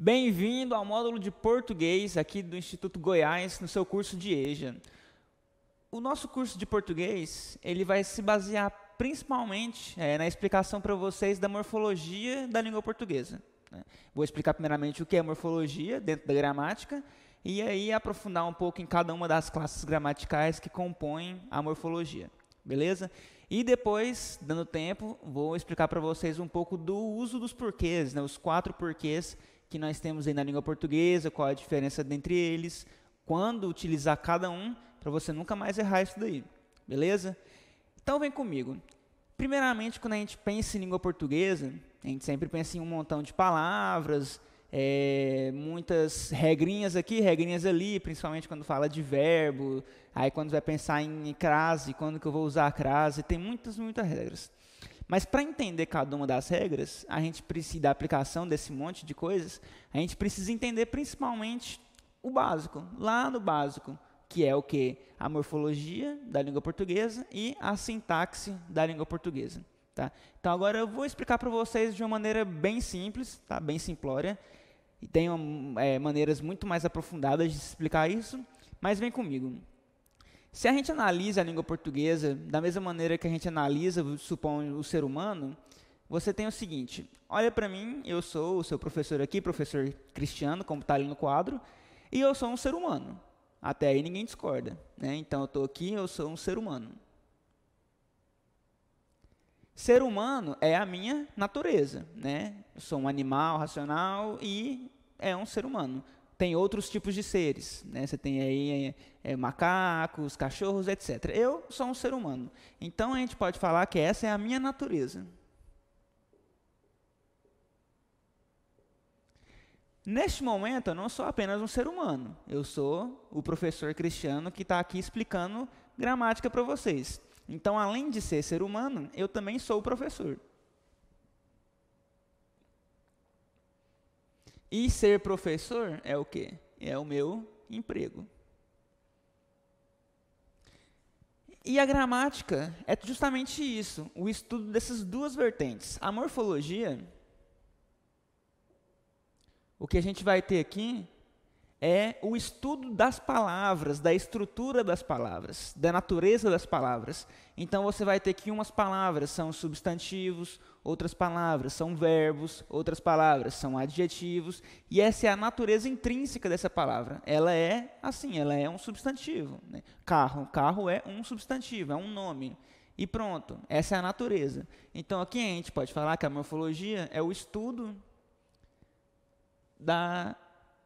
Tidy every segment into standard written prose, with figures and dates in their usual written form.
Bem-vindo ao módulo de português aqui do Instituto Goiás, no seu curso de EJA. O nosso curso de português, ele vai se basear principalmente na explicação para vocês da morfologia da língua portuguesa, né? Vou explicar primeiramente o que é morfologia dentro da gramática e aí aprofundar um pouco em cada uma das classes gramaticais que compõem a morfologia, beleza? E depois, dando tempo, vou explicar para vocês um pouco do uso dos porquês, né? Os 4 porquês que nós temos aí na língua portuguesa, qual a diferença entre eles, quando utilizar cada um, para você nunca mais errar isso daí, beleza? Então vem comigo. Primeiramente, quando a gente pensa em língua portuguesa, a gente sempre pensa em um montão de palavras, muitas regrinhas aqui, regrinhas ali, principalmente quando fala de verbo, aí quando vai pensar em crase, quando que eu vou usar a crase, tem muitas regras. Mas para entender cada uma das regras, a gente precisa da aplicação desse monte de coisas, a gente precisa entender principalmente o básico, lá no básico, que é o quê? A morfologia da língua portuguesa e a sintaxe da língua portuguesa. Tá? Então agora eu vou explicar para vocês de uma maneira bem simples, tá? Bem simplória, e tem maneiras muito mais aprofundadas de explicar isso, mas vem comigo. Se a gente analisa a língua portuguesa da mesma maneira que a gente analisa, suponho, o ser humano, você tem o seguinte: olha para mim, eu sou o seu professor aqui, professor Cristiano, como está ali no quadro, e eu sou um ser humano. Até aí ninguém discorda, né? Então eu estou aqui, eu sou um ser humano. Ser humano é a minha natureza, né? Eu sou um animal racional e é um ser humano. Tem outros tipos de seres, né? Você tem aí macacos, cachorros, etc. Eu sou um ser humano. Então, a gente pode falar que essa é a minha natureza. Neste momento, eu não sou apenas um ser humano. Eu sou o professor Cristiano que está aqui explicando gramática para vocês. Então, além de ser humano, eu também sou o professor. E ser professor é o quê? É o meu emprego. E a gramática é justamente isso, o estudo dessas duas vertentes. A morfologia, o que a gente vai ter aqui é o estudo das palavras, da estrutura das palavras, da natureza das palavras. Então, você vai ter que umas palavras são substantivos, outras palavras são verbos, outras palavras são adjetivos, e essa é a natureza intrínseca dessa palavra. Ela é assim, ela é um substantivo, né? Carro é um substantivo, é um nome. E pronto, essa é a natureza. Então, aqui a gente pode falar que a morfologia é o estudo da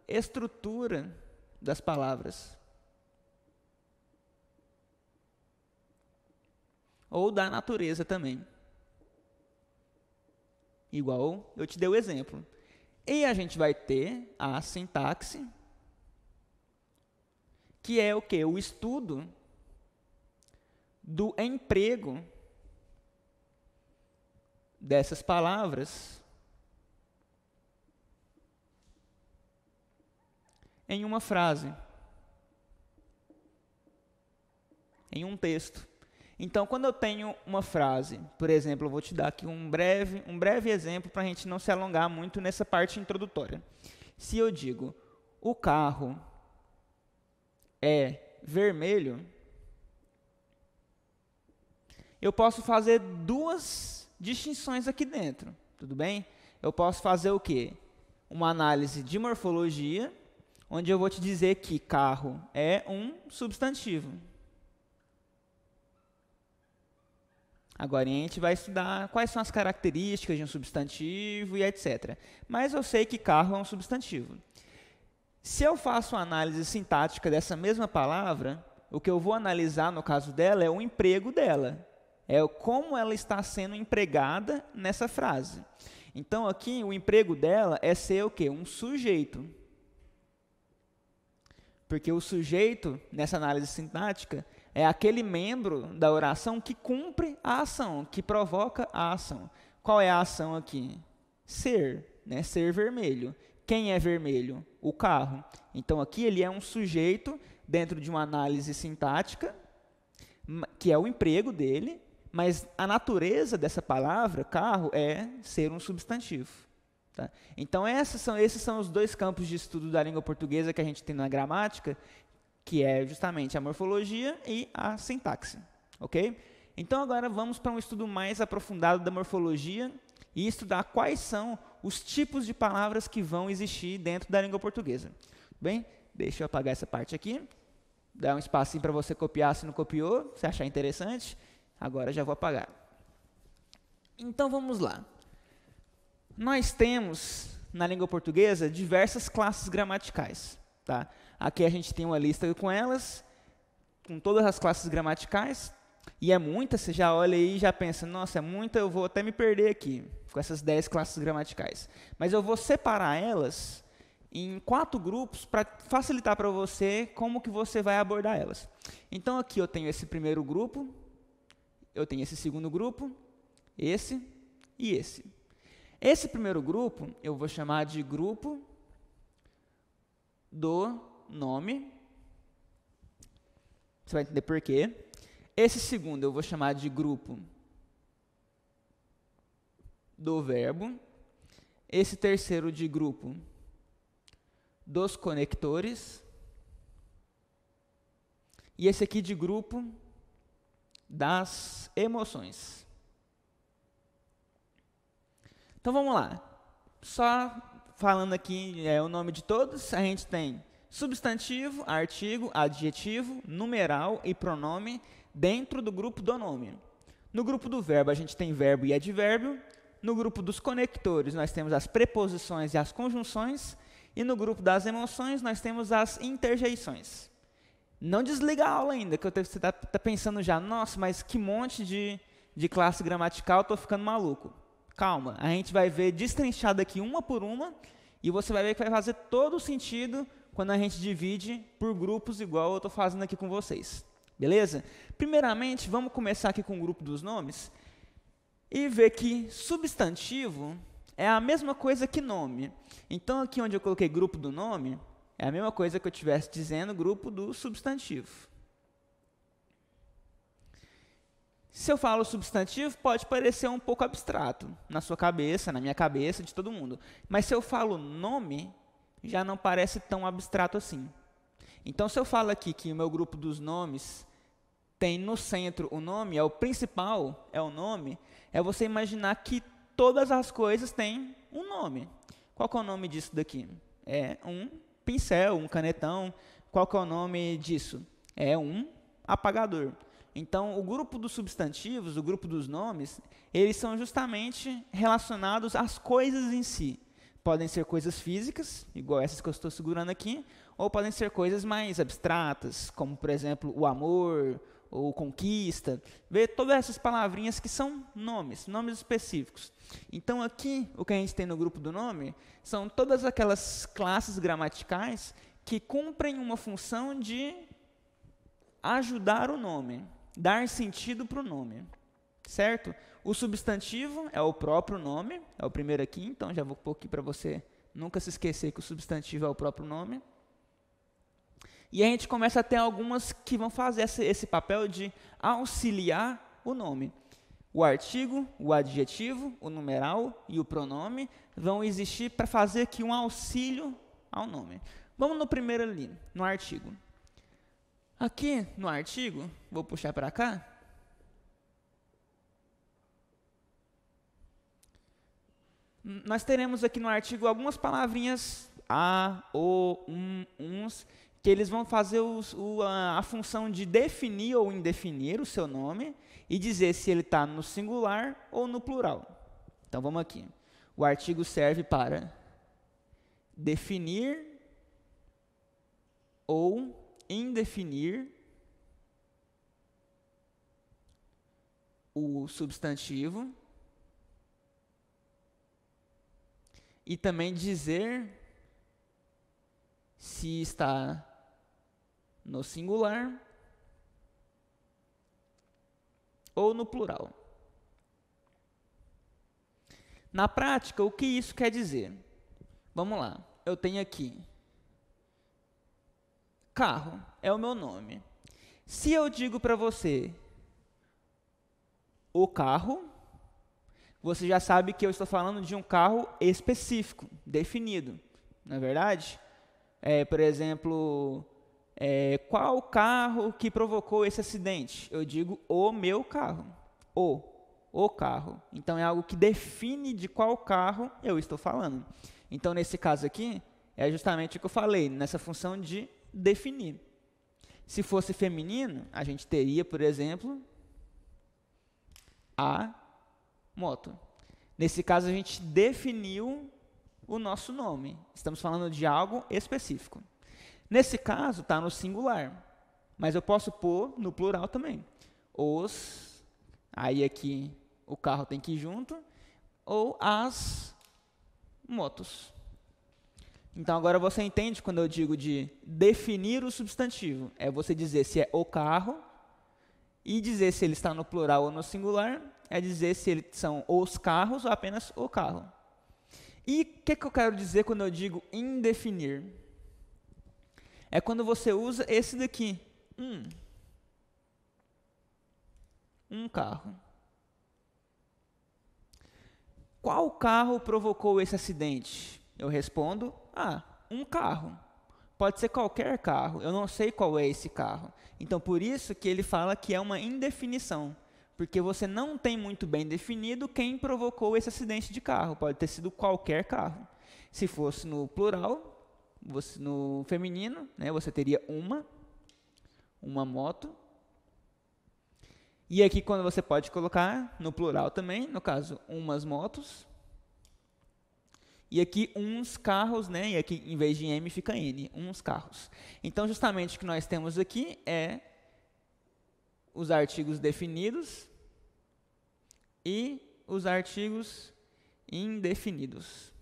estrutura das palavras. Ou da natureza também. Igual eu te dei o exemplo. E a gente vai ter a sintaxe, que é o quê? O estudo do emprego dessas palavras em uma frase, em um texto. Então, quando eu tenho uma frase, por exemplo, eu vou te dar aqui um breve exemplo para a gente não se alongar muito nessa parte introdutória. Se eu digo, o carro é vermelho, eu posso fazer duas distinções aqui dentro, tudo bem? Eu posso fazer o quê? Uma análise de morfologia, onde eu vou te dizer que carro é um substantivo. Agora a gente vai estudar quais são as características de um substantivo e etc. Mas eu sei que carro é um substantivo. Se eu faço uma análise sintática dessa mesma palavra, o que eu vou analisar no caso dela é o emprego dela. É como ela está sendo empregada nessa frase. Então aqui o emprego dela é ser o quê? Um sujeito. Porque o sujeito, nessa análise sintática, é aquele membro da oração que cumpre a ação, que provoca a ação. Qual é a ação aqui? Ser, né? Ser vermelho. Quem é vermelho? O carro. Então, aqui ele é um sujeito dentro de uma análise sintática, que é o emprego dele, mas a natureza dessa palavra, carro, é ser um substantivo. Tá? Então, esses são os dois campos de estudo da língua portuguesa que a gente tem na gramática, que é justamente a morfologia e a sintaxe. Ok? Então, agora vamos para um estudo mais aprofundado da morfologia e estudar quais são os tipos de palavras que vão existir dentro da língua portuguesa. Bem, deixa eu apagar essa parte aqui. Dá um espacinho para você copiar se não copiou, se achar interessante. Agora já vou apagar. Então, vamos lá. Nós temos, na língua portuguesa, diversas classes gramaticais. Tá? Aqui a gente tem uma lista com elas, com todas as classes gramaticais. E é muita, você já olha aí e já pensa, nossa, é muita, eu vou até me perder aqui, com essas 10 classes gramaticais. Mas eu vou separar elas em 4 grupos para facilitar para você como que você vai abordar elas. Então, aqui eu tenho esse primeiro grupo, eu tenho esse segundo grupo, esse e esse. Esse primeiro grupo eu vou chamar de grupo do nome. Você vai entender por quê. Esse segundo eu vou chamar de grupo do verbo. Esse terceiro de grupo dos conectores. E esse aqui de grupo das emoções. Então vamos lá. Só falando aqui o nome de todos, a gente tem substantivo, artigo, adjetivo, numeral e pronome dentro do grupo do nome. No grupo do verbo, a gente tem verbo e advérbio. No grupo dos conectores, nós temos as preposições e as conjunções. E no grupo das emoções, nós temos as interjeições. Não desliga a aula ainda, que você está pensando já, nossa, mas que monte de classe gramatical, estou ficando maluco. Calma, a gente vai ver destrinchado aqui uma por uma, e você vai ver que vai fazer todo o sentido quando a gente divide por grupos, igual eu estou fazendo aqui com vocês. Beleza? Primeiramente, vamos começar aqui com o grupo dos nomes e ver que substantivo é a mesma coisa que nome. Então, aqui onde eu coloquei grupo do nome, é a mesma coisa que eu estivesse dizendo grupo do substantivo. Se eu falo substantivo, pode parecer um pouco abstrato na sua cabeça, na minha cabeça, de todo mundo. Mas se eu falo nome, já não parece tão abstrato assim. Então, se eu falo aqui que o meu grupo dos nomes tem no centro o nome, é o principal, é o nome, é você imaginar que todas as coisas têm um nome. Qual que é o nome disso daqui? É um pincel, um canetão. Qual que é o nome disso? É um apagador. Então, o grupo dos substantivos, o grupo dos nomes, eles são justamente relacionados às coisas em si. Podem ser coisas físicas, igual essas que eu estou segurando aqui, ou podem ser coisas mais abstratas, como, por exemplo, o amor, ou conquista. Vê todas essas palavrinhas que são nomes específicos. Então, aqui, o que a gente tem no grupo do nome são todas aquelas classes gramaticais que cumprem uma função de ajudar o nome, dar sentido para o nome, certo? O substantivo é o próprio nome, é o primeiro aqui, então já vou pôr aqui para você nunca se esquecer que o substantivo é o próprio nome. E a gente começa a ter algumas que vão fazer esse papel de auxiliar o nome. O artigo, o adjetivo, o numeral e o pronome vão existir para fazer aqui um auxílio ao nome. Vamos no primeiro ali, no artigo. Aqui no artigo, vou puxar para cá. Nós teremos aqui no artigo algumas palavrinhas a, o, uns, que eles vão fazer a função de definir ou indefinir o seu nome e dizer se ele está no singular ou no plural. Então, vamos aqui. O artigo serve para definir ou indefinir o substantivo e também dizer se está no singular ou no plural. Na prática, o que isso quer dizer? Vamos lá, eu tenho aqui carro, é o meu nome. Se eu digo para você o carro, você já sabe que eu estou falando de um carro específico, definido, não é verdade? Por exemplo, qual carro que provocou esse acidente? Eu digo o meu carro, o carro. Então, é algo que define de qual carro eu estou falando. Então, nesse caso aqui, é justamente o que eu falei, nessa função de definir. Se fosse feminino, a gente teria, por exemplo, a moto. Nesse caso, a gente definiu o nosso nome. Estamos falando de algo específico. Nesse caso, está no singular, mas eu posso pôr no plural também. Os, aí aqui o carro tem que ir junto, ou as motos. Então, agora você entende quando eu digo de definir o substantivo. É você dizer se é o carro, e dizer se ele está no plural ou no singular, é dizer se eles são os carros ou apenas o carro. E o que eu quero dizer quando eu digo indefinir? É quando você usa esse daqui, um carro. Qual carro provocou esse acidente? Eu respondo, um carro. Pode ser qualquer carro, eu não sei qual é esse carro. Então, por isso que ele fala que é uma indefinição, porque você não tem muito bem definido quem provocou esse acidente de carro. Pode ter sido qualquer carro. Se fosse no plural, no feminino, né, você teria uma moto. E aqui, quando você pode colocar no plural também, no caso, umas motos. E aqui, uns carros, né? E aqui, em vez de M, fica N, uns carros. Então, justamente o que nós temos aqui é os artigos definidos e os artigos indefinidos.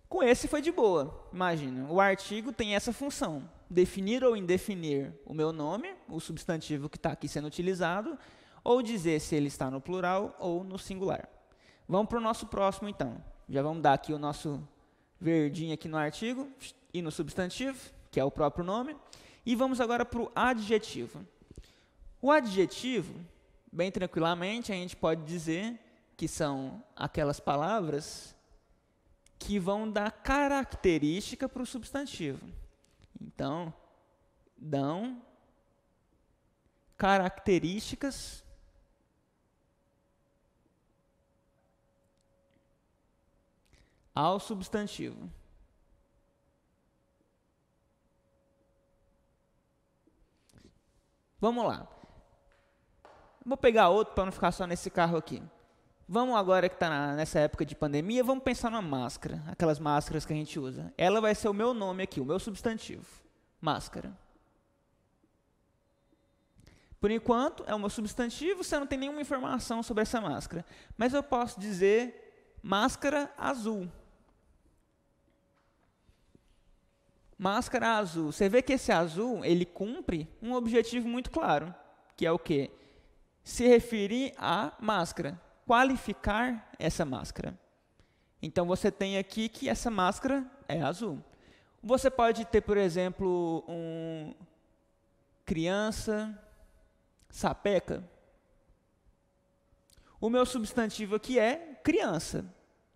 Com esse foi de boa, imagina. O artigo tem essa função, definir ou indefinir o meu nome, o substantivo que está aqui sendo utilizado, ou dizer se ele está no plural ou no singular. Vamos para o nosso próximo, então. Já vamos dar aqui o nosso verdinho aqui no artigo e no substantivo, que é o próprio nome. E vamos agora para o adjetivo. O adjetivo, bem tranquilamente, a gente pode dizer que são aquelas palavras que vão dar característica para o substantivo. Então, dão características ao substantivo. Vamos lá. Vou pegar outro para não ficar só nesse carro aqui. Vamos agora que está nessa época de pandemia, vamos pensar numa máscara, aquelas máscaras que a gente usa. Ela vai ser o meu nome aqui, o meu substantivo, máscara. Por enquanto, é o meu substantivo, você não tem nenhuma informação sobre essa máscara. Mas eu posso dizer máscara azul. Máscara azul. Você vê que esse azul, ele cumpre um objetivo muito claro, que é o quê? Se referir à máscara, qualificar essa máscara. Então, você tem aqui que essa máscara é azul. Você pode ter, por exemplo, criança sapeca. O meu substantivo aqui é criança,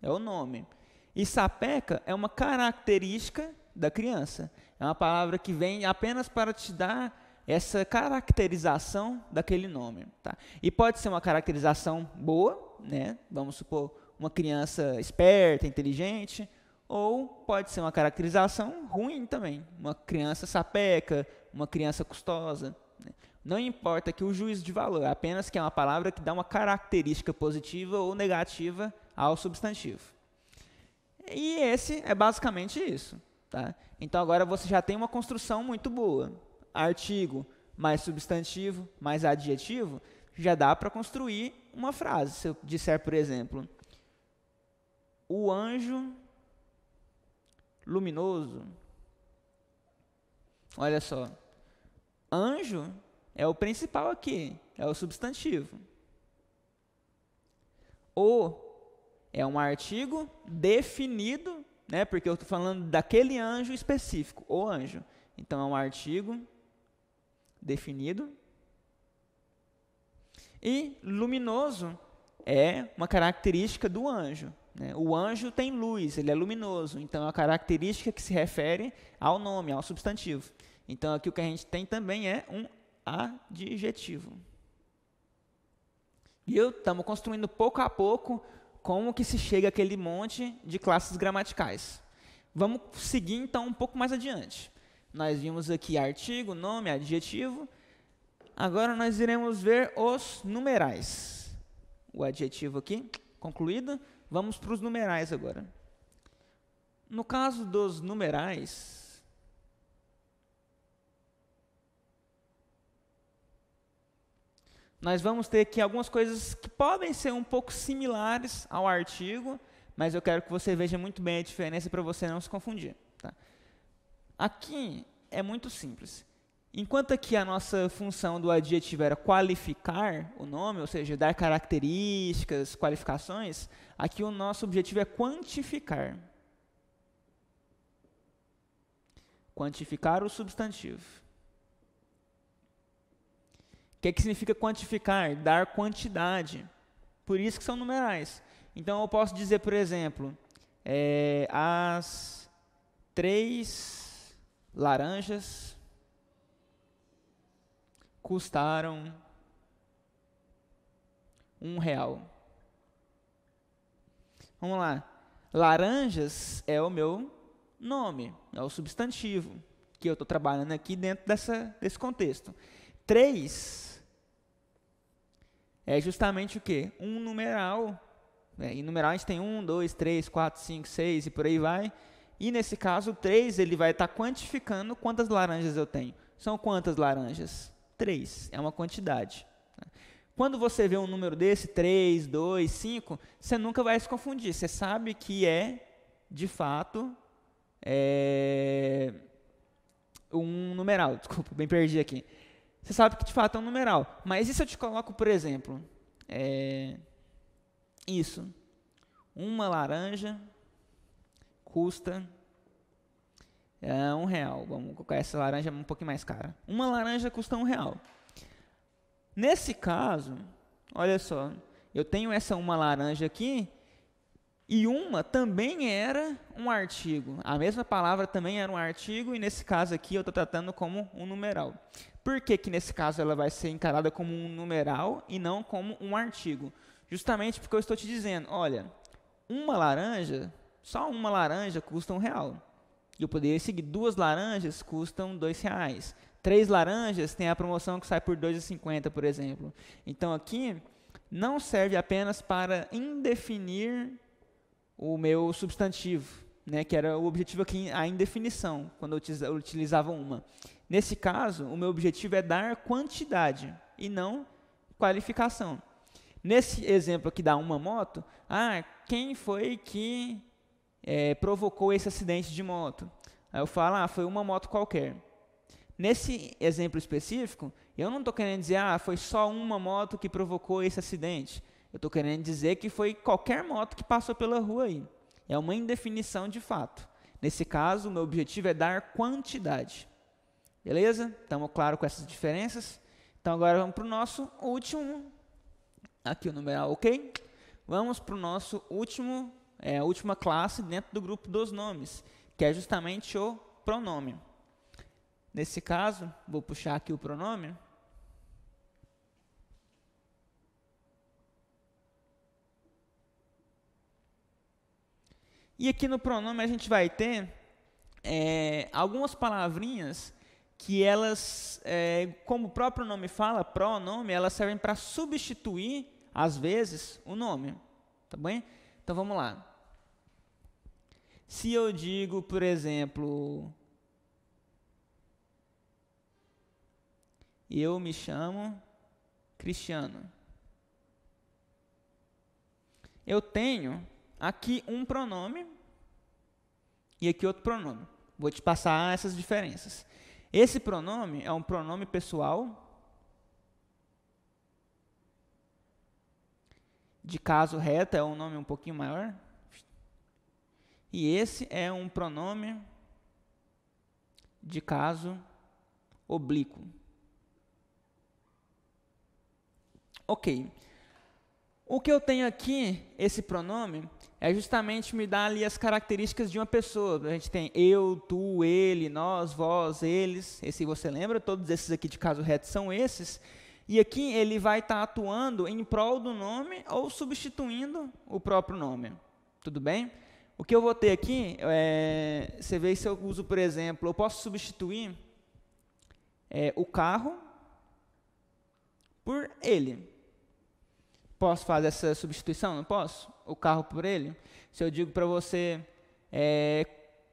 é o nome. E sapeca é uma característica da criança. É uma palavra que vem apenas para te dar essa caracterização daquele nome. Tá? E pode ser uma caracterização boa, né? Vamos supor, uma criança esperta, inteligente, ou pode ser uma caracterização ruim também. Uma criança sapeca, uma criança custosa. Né? Não importa aqui o juízo de valor, apenas que é uma palavra que dá uma característica positiva ou negativa ao substantivo. E esse é basicamente isso. Tá? Então, agora você já tem uma construção muito boa. Artigo mais substantivo mais adjetivo, já dá para construir uma frase. Se eu disser, por exemplo, o anjo luminoso. Olha só. Anjo é o principal aqui, é o substantivo. O é um artigo definido, né, porque eu estou falando daquele anjo específico, o anjo. Então, é um artigo definido. E luminoso é uma característica do anjo, né? O anjo tem luz, ele é luminoso, então é uma característica que se refere ao nome, ao substantivo. Então aqui o que a gente tem também é um adjetivo. E estamos construindo pouco a pouco como que se chega àquele monte de classes gramaticais. Vamos seguir então um pouco mais adiante. Nós vimos aqui artigo, nome, adjetivo. Agora nós iremos ver os numerais. O adjetivo aqui, concluído. Vamos para os numerais agora. No caso dos numerais, nós vamos ter aqui algumas coisas que podem ser um pouco similares ao artigo, mas eu quero que você veja muito bem a diferença para você não se confundir. Tá? Aqui é muito simples. Enquanto aqui a nossa função do adjetivo era qualificar o nome, ou seja, dar características, qualificações, aqui o nosso objetivo é quantificar. Quantificar o substantivo. O que significa quantificar? Dar quantidade. Por isso que são numerais. Então, eu posso dizer, por exemplo, as 3 laranjas custaram R$1. Vamos lá. Laranjas é o meu nome, é o substantivo que eu estou trabalhando aqui dentro desse contexto. 3 é justamente o quê? Um numeral. Em numeral a gente tem 1, 2, 3, 4, 5, 6 e por aí vai. E nesse caso, o 3 ele vai estar quantificando quantas laranjas eu tenho. São quantas laranjas? 3, é uma quantidade. Quando você vê um número desse, 3, 2, 5, você nunca vai se confundir. Você sabe que de fato, um numeral. Desculpa, bem perdi aqui. Você sabe que de fato é um numeral. Mas e se eu te coloco, por exemplo, isso. Uma laranja custa R$1. Vamos colocar essa laranja um pouquinho mais cara. Uma laranja custa R$1. Nesse caso, olha só, eu tenho essa uma laranja aqui e uma também era um artigo. A mesma palavra também era um artigo e nesse caso aqui eu estou tratando como um numeral. Por que nesse caso ela vai ser encarada como um numeral e não como um artigo? Justamente porque eu estou te dizendo, olha, uma laranja, só uma laranja custa R$1. E eu poderia seguir 2 laranjas custam R$2. 3 laranjas tem a promoção que sai por R$2,50, por exemplo. Então aqui não serve apenas para indefinir o meu substantivo, né, que era o objetivo aqui, a indefinição, quando eu utilizava uma. Nesse caso, o meu objetivo é dar quantidade e não qualificação. Nesse exemplo aqui da uma moto, quem foi que provocou esse acidente de moto? Aí eu falo, foi uma moto qualquer. Nesse exemplo específico, eu não estou querendo dizer, foi só uma moto que provocou esse acidente. Eu estou querendo dizer que foi qualquer moto que passou pela rua aí. É uma indefinição de fato. Nesse caso, o meu objetivo é dar quantidade. Beleza? Estamos claros com essas diferenças? Então, agora vamos para o nosso último. Aqui o numeral, ok? Vamos para o nosso a última classe dentro do grupo dos nomes, que é justamente o pronome. Nesse caso, vou puxar aqui o pronome. E aqui no pronome a gente vai ter algumas palavrinhas que elas, como o próprio nome fala, pronome, elas servem para substituir, às vezes, o nome. Tá bem? Então vamos lá. Se eu digo, por exemplo, eu me chamo Cristiano. Eu tenho aqui um pronome e aqui outro pronome. Vou te passar essas diferenças. Esse pronome é um pronome pessoal de caso reto, é um nome um pouquinho maior. E esse é um pronome de caso oblíquo. Ok. O que eu tenho aqui, esse pronome, é justamente me dar ali as características de uma pessoa. A gente tem eu, tu, ele, nós, vós, eles. Esse você lembra? Todos esses aqui de caso reto são esses. E aqui ele vai estar atuando em prol do nome ou substituindo o próprio nome. Tudo bem? O que eu vou ter aqui, você vê se eu uso, por exemplo, eu posso substituir o carro por ele. Posso fazer essa substituição? Não posso? O carro por ele? Se eu digo para você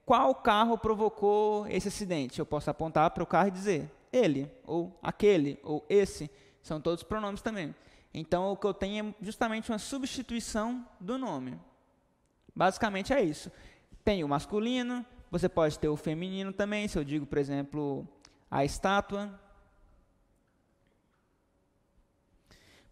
qual carro provocou esse acidente, eu posso apontar para o carro e dizer ele, ou aquele, ou esse. São todos pronomes também. Então, o que eu tenho é justamente uma substituição do nome. Basicamente é isso. Tem o masculino, você pode ter o feminino também. Se eu digo, por exemplo, a estátua.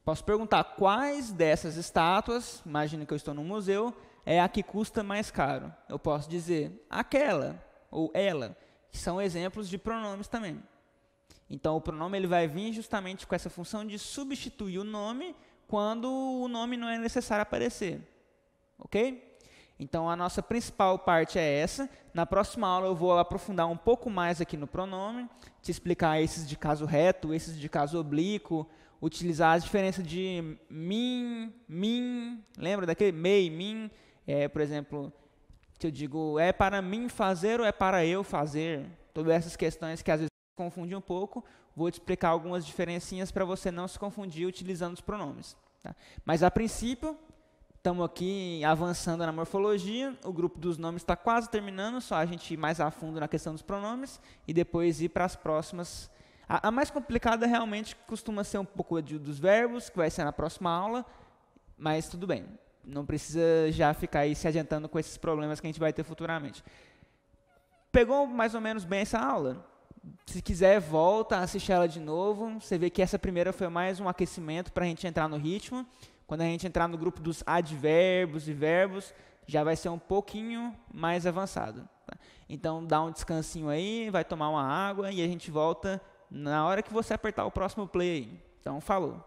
Posso perguntar quais dessas estátuas, imagina que eu estou num museu, é a que custa mais caro. Eu posso dizer aquela ou ela, que são exemplos de pronomes também. Então, o pronome ele vai vir justamente com essa função de substituir o nome quando o nome não é necessário aparecer. Ok? Então, a nossa principal parte é essa. Na próxima aula eu vou aprofundar um pouco mais aqui no pronome, te explicar esses de caso reto, esses de caso oblíquo, utilizar as diferenças de mim, min, lembra daquele mei, min? Por exemplo, se eu digo é para mim fazer ou é para eu fazer? Todas essas questões que às vezes confundem um pouco, vou te explicar algumas diferencinhas para você não se confundir utilizando os pronomes. Tá? Mas a princípio, estamos aqui avançando na morfologia, o grupo dos nomes está quase terminando, só a gente ir mais a fundo na questão dos pronomes e depois ir para as próximas. A mais complicada realmente costuma ser um pouco dos verbos, que vai ser na próxima aula, mas tudo bem. Não precisa já ficar aí se adiantando com esses problemas que a gente vai ter futuramente. Pegou mais ou menos bem essa aula? Se quiser, volta, assiste ela de novo. Você vê que essa primeira foi mais um aquecimento para a gente entrar no ritmo. Quando a gente entrar no grupo dos advérbios e verbos, já vai ser um pouquinho mais avançado. Tá? Então, dá um descansinho aí, vai tomar uma água e a gente volta na hora que você apertar o próximo play. Então, falou!